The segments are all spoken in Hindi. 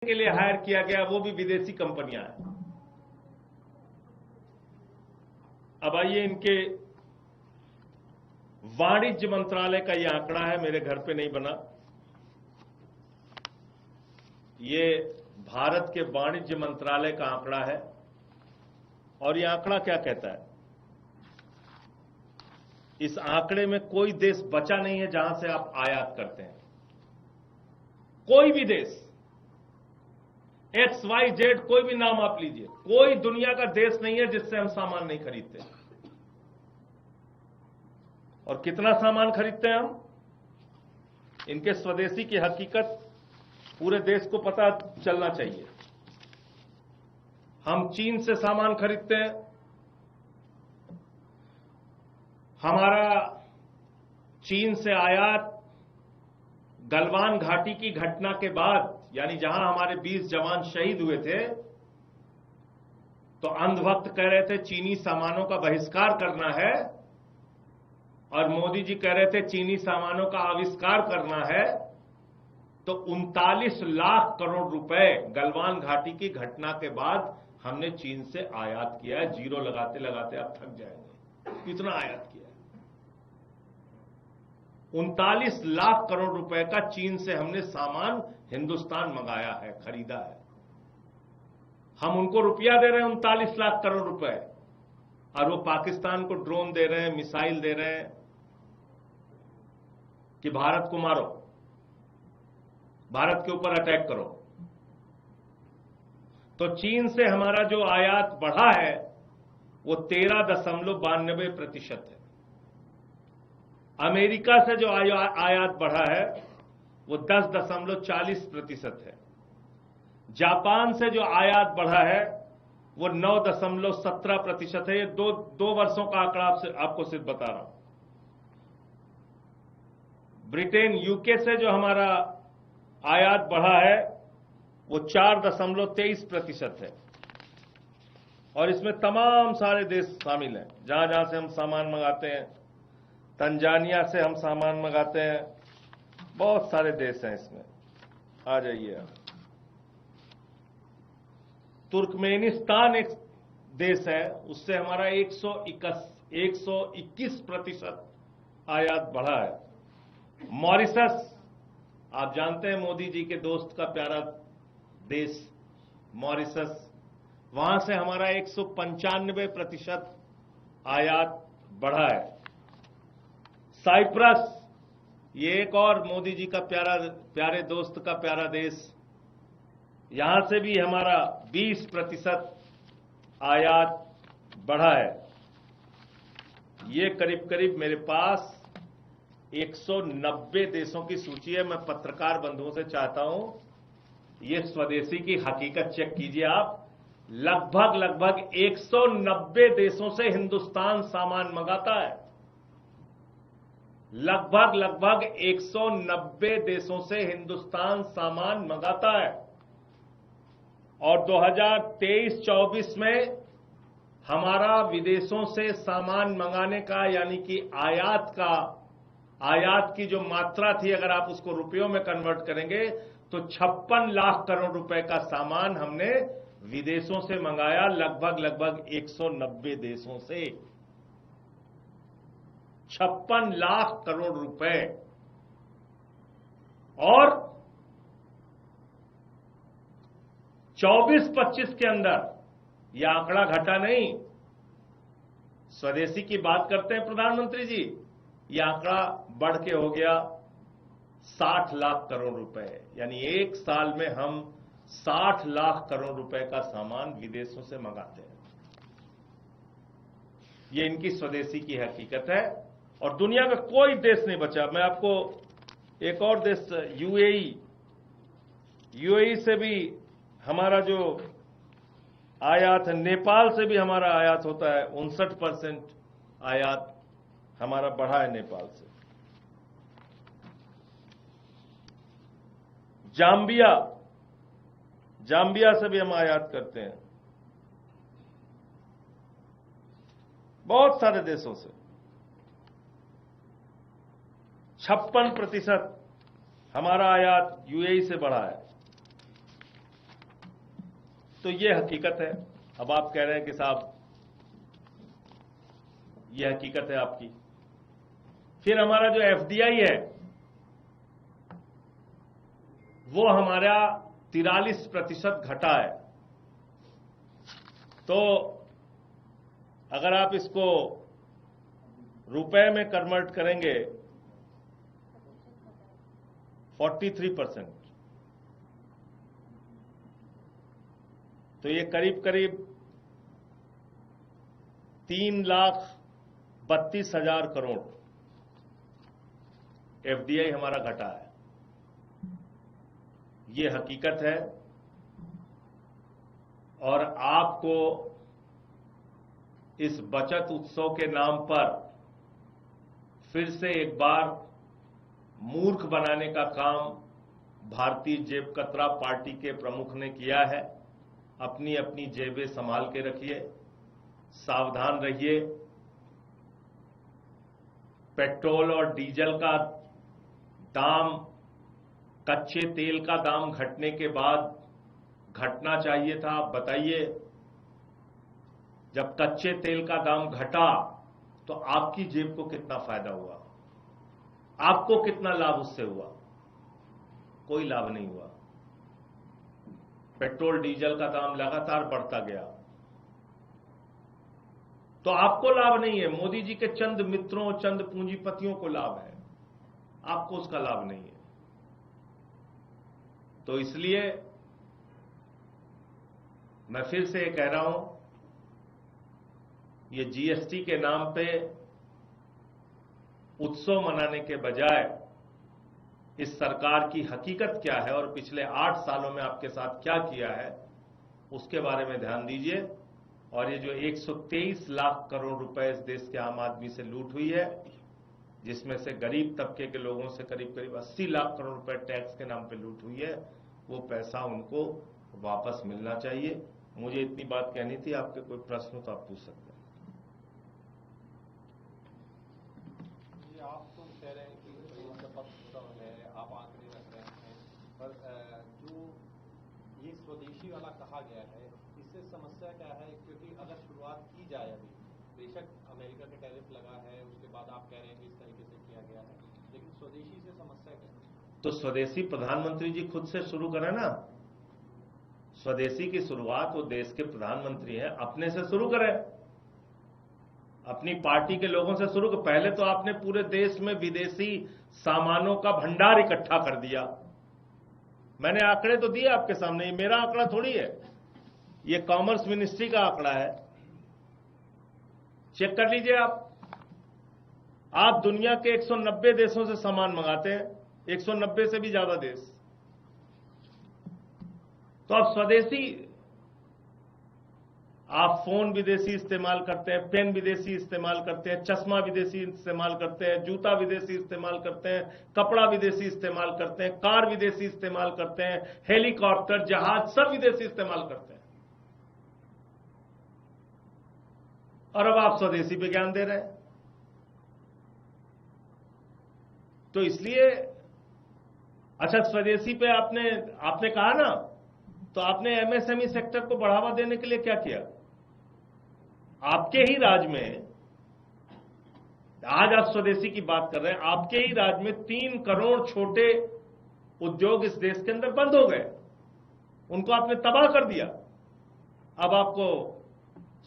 के लिए हायर किया गया, वो भी विदेशी कंपनियां हैं। अब आइए, इनके वाणिज्य मंत्रालय का यह आंकड़ा है, मेरे घर पे नहीं बना। ये भारत के वाणिज्य मंत्रालय का आंकड़ा है और यह आंकड़ा क्या कहता है? इस आंकड़े में कोई देश बचा नहीं है जहां से आप आयात करते हैं। कोई भी देश, XYZ, कोई भी नाम आप लीजिए, कोई दुनिया का देश नहीं है जिससे हम सामान नहीं खरीदते। और कितना सामान खरीदते हैं हम? इनके स्वदेशी की हकीकत पूरे देश को पता चलना चाहिए। हम चीन से सामान खरीदते हैं। हमारा चीन से आयात गलवान घाटी की घटना के बाद, यानी जहां हमारे 20 जवान शहीद हुए थे, तो अंधभक्त कह रहे थे चीनी सामानों का बहिष्कार करना है और मोदी जी कह रहे थे चीनी सामानों का आविष्कार करना है। तो 39 लाख करोड़ रुपए गलवान घाटी की घटना के बाद हमने चीन से आयात किया है। जीरो लगाते लगाते आप थक जाएंगे, कितना आयात किया है। 39 लाख करोड़ रुपए का चीन से हमने सामान हिंदुस्तान मंगाया है, खरीदा है। हम उनको रुपया दे रहे हैं 39 लाख करोड़ रुपए, और वो पाकिस्तान को ड्रोन दे रहे हैं, मिसाइल दे रहे हैं कि भारत को मारो, भारत के ऊपर अटैक करो। तो चीन से हमारा जो आयात बढ़ा है वो 13.92% है। अमेरिका से जो आयात बढ़ा है वो 10.40% है। जापान से जो आयात बढ़ा है वो 9.17% है। ये दो वर्षों का आंकड़ा आपको सिर्फ बता रहा हूं। ब्रिटेन, यूके से जो हमारा आयात बढ़ा है वो 4.23% है। और इसमें तमाम सारे देश शामिल हैं जहां जहां से हम सामान मंगाते हैं। तंजानिया से हम सामान मंगाते हैं, बहुत सारे देश हैं इसमें। आ जाइए आप। तुर्कमेनिस्तान एक देश है, उससे हमारा 121% आयात बढ़ा है। मॉरिशस, आप जानते हैं मोदी जी के दोस्त का प्यारा देश मॉरिशस, वहां से हमारा 195% आयात बढ़ा है। साइप्रस, ये एक और मोदी जी का प्यारे दोस्त का प्यारा देश, यहां से भी हमारा 20% आयात बढ़ा है। ये करीब करीब मेरे पास 190 देशों की सूची है। मैं पत्रकार बंधुओं से चाहता हूं, ये स्वदेशी की हकीकत चेक कीजिए आप। लगभग 190 देशों से हिंदुस्तान सामान मंगाता है। लगभग 190 देशों से हिंदुस्तान सामान मंगाता है। और 2023-24 में हमारा विदेशों से सामान मंगाने का, यानी कि आयात की जो मात्रा थी, अगर आप उसको रुपयों में कन्वर्ट करेंगे तो 56 लाख करोड़ रुपए का सामान हमने विदेशों से मंगाया। लगभग 190 देशों से 56 लाख करोड़ रुपए। और 24-25 के अंदर यह आंकड़ा घटा नहीं। स्वदेशी की बात करते हैं प्रधानमंत्री जी, यह आंकड़ा बढ़ के हो गया 60 लाख करोड़ रुपए। यानी एक साल में हम 60 लाख करोड़ रुपए का सामान विदेशों से मंगाते हैं। यह इनकी स्वदेशी की हकीकत है और दुनिया का कोई देश नहीं बचा। मैं आपको एक और देश, यूएई से भी हमारा जो आयात है, नेपाल से भी हमारा आयात होता है। 59% आयात हमारा बढ़ा है नेपाल से। जाम्बिया से भी हम आयात करते हैं, बहुत सारे देशों से। 56% हमारा आयात यूएई से बढ़ा है। तो ये हकीकत है। अब आप कह रहे हैं कि साहब ये हकीकत है आपकी। फिर हमारा जो एफडीआई है वो हमारा 43% घटा है। तो अगर आप इसको रुपए में कन्वर्ट करेंगे 43%, तो ये करीब करीब 3,32,000 करोड़ एफडीआई हमारा घटा है। ये हकीकत है। और आपको इस बचत उत्सव के नाम पर फिर से एक बार मूर्ख बनाने का काम भारतीय जेब कतरा पार्टी के प्रमुख ने किया है। अपनी अपनी जेबें संभाल के रखिए, सावधान रहिए। पेट्रोल और डीजल का दाम, कच्चे तेल का दाम घटने के बाद घटना चाहिए था। आप बताइए, जब कच्चे तेल का दाम घटा तो आपकी जेब को कितना फायदा हुआ? आपको कितना लाभ उससे हुआ? कोई लाभ नहीं हुआ। पेट्रोल डीजल का दाम लगातार बढ़ता गया, तो आपको लाभ नहीं है। मोदी जी के चंद मित्रों, चंद पूंजीपतियों को लाभ है, आपको उसका लाभ नहीं है। तो इसलिए मैं फिर से कह रहा हूं, ये जीएसटी के नाम पे उत्सव मनाने के बजाय इस सरकार की हकीकत क्या है और पिछले 8 सालों में आपके साथ क्या किया है, उसके बारे में ध्यान दीजिए। और ये जो 123 लाख करोड़ रुपए इस देश के आम आदमी से लूट हुई है, जिसमें से गरीब तबके के लोगों से करीब करीब 80 लाख करोड़ रुपए टैक्स के नाम पे लूट हुई है, वो पैसा उनको वापस मिलना चाहिए। मुझे इतनी बात कहनी थी। आपके कोई प्रश्न हो तो आप पूछ सकते हैं। आप तो कह रहे हैं कि आप आंकड़े रख रहे हैं, पर जो ये स्वदेशी वाला कहा गया है, इससे समस्या क्या है? क्योंकि अगर शुरुआत की जाए, अभी बेशक अमेरिका के टैरिफ लगा है, उसके बाद आप कह रहे हैं कि इस तरीके से किया गया है, लेकिन स्वदेशी से समस्या क्या है? तो स्वदेशी प्रधानमंत्री जी खुद से शुरू करें ना। स्वदेशी की शुरुआत वो देश के प्रधानमंत्री हैं, अपने से शुरू करें, अपनी पार्टी के लोगों से शुरू करें। पहले तो आपने पूरे देश में विदेशी सामानों का भंडार इकट्ठा कर दिया। मैंने आंकड़े तो दिए आपके सामने, ये मेरा आंकड़ा थोड़ी है, ये कॉमर्स मिनिस्ट्री का आंकड़ा है, चेक कर लीजिए आप दुनिया के 190 देशों से सामान मंगाते हैं, 190 से भी ज्यादा देश। तो आप स्वदेशी, आप फोन विदेशी इस्तेमाल करते हैं, पेन विदेशी इस्तेमाल करते हैं, चश्मा विदेशी इस्तेमाल करते हैं, जूता विदेशी इस्तेमाल करते हैं, कपड़ा विदेशी इस्तेमाल करते हैं, कार विदेशी इस्तेमाल करते हैं, हेलीकॉप्टर, जहाज सब विदेशी इस्तेमाल करते हैं। और अब आप स्वदेशी पे ज्ञान दे रहे हैं। तो इसलिए अच्छा, स्वदेशी पे आपने कहा ना, तो आपने एमएसएमई सेक्टर को बढ़ावा देने के लिए क्या किया? आपके ही राज्य में, आज आप स्वदेशी की बात कर रहे हैं, आपके ही राज्य में 3 करोड़ छोटे उद्योग इस देश के अंदर बंद हो गए, उनको आपने तबाह कर दिया। अब आपको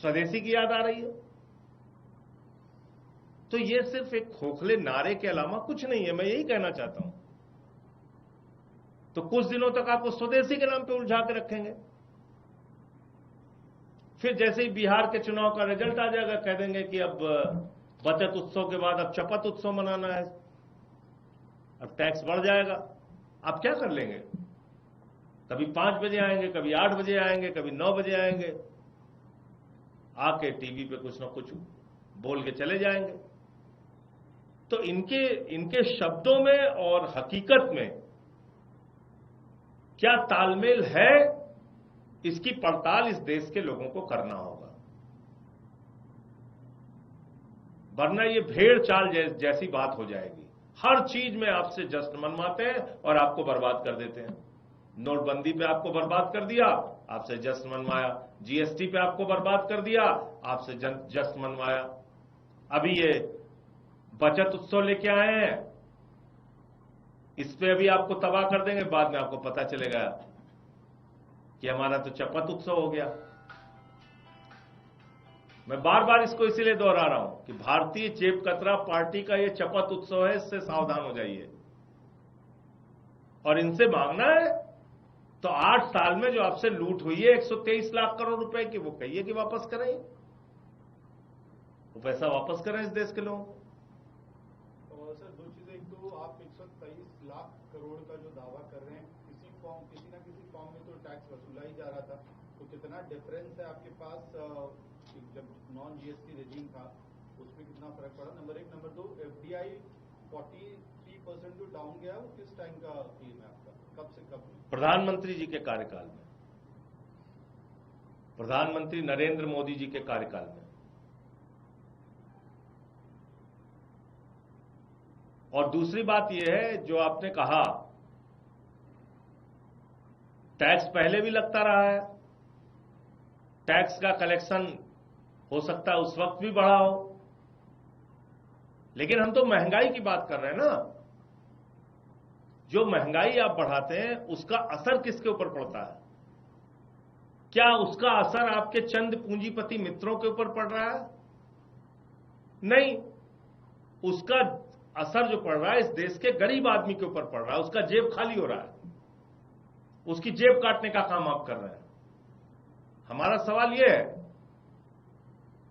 स्वदेशी की याद आ रही है। तो ये सिर्फ एक खोखले नारे के अलावा कुछ नहीं है, मैं यही कहना चाहता हूं। तो कुछ दिनों तक आपको स्वदेशी के नाम पे उलझा के रखेंगे, फिर जैसे ही बिहार के चुनाव का रिजल्ट आ जाएगा, कह देंगे कि अब बचत उत्सव के बाद अब चपत उत्सव मनाना है, अब टैक्स बढ़ जाएगा। आप क्या कर लेंगे? कभी 5 बजे आएंगे, कभी 8 बजे आएंगे, कभी 9 बजे आएंगे, आके टीवी पे कुछ ना कुछ बोल के चले जाएंगे। तो इनके शब्दों में और हकीकत में क्या तालमेल है, इसकी पड़ताल इस देश के लोगों को करना होगा। वरना ये भेड़ चाल जैसी बात हो जाएगी। हर चीज में आपसे जश्न मनवाते हैं और आपको बर्बाद कर देते हैं। नोटबंदी पे आपको बर्बाद कर दिया, आपसे जश्न मनवाया। जीएसटी पे आपको बर्बाद कर दिया, आपसे जश्न मनवाया। अभी ये बचत उत्सव लेके आए हैं, इस पे अभी आपको तबाह कर देंगे। बाद में आपको पता चलेगा कि हमारा तो चपत उत्सव हो गया। मैं बार बार इसको इसीलिए दोहरा रहा हूं कि भारतीय जेब कतरा पार्टी का ये चपत उत्सव है, इससे सावधान हो जाइए। और इनसे मांगना है तो 8 साल में जो आपसे लूट हुई है 123 लाख करोड़ रुपए की, वो कहिए कि वापस करें, वो पैसा वापस करें इस देश के लोगों को। सर, दो चीजें। एक तो आप 123 लाख करोड़ का जो दावा कर रहे हैं, किसी ना किसी फॉर्म में तो टैक्स वसूला ही जा रहा था, तो कितना डिफरेंस है आपके पास जब नॉन जीएसटी रेजिम था उसमें कितना फर्क पड़ा? नंबर 1। नंबर 2, एफडीआई 43% जो डाउन गया वो किस टाइम का थीम है आपका, कब से कब? प्रधानमंत्री जी के कार्यकाल में, प्रधानमंत्री नरेंद्र मोदी जी के कार्यकाल में। और दूसरी बात यह है जो आपने कहा, टैक्स पहले भी लगता रहा है, टैक्स का कलेक्शन हो सकता है उस वक्त भी बढ़ा हो, लेकिन हम तो महंगाई की बात कर रहे हैं ना। जो महंगाई आप बढ़ाते हैं उसका असर किसके ऊपर पड़ता है? क्या उसका असर आपके चंद पूंजीपति मित्रों के ऊपर पड़ रहा है? नहीं, उसका असर जो पड़ रहा है इस देश के गरीब आदमी के ऊपर पड़ रहा है। उसका जेब खाली हो रहा है, उसकी जेब काटने का काम आप कर रहे हैं। हमारा सवाल यह है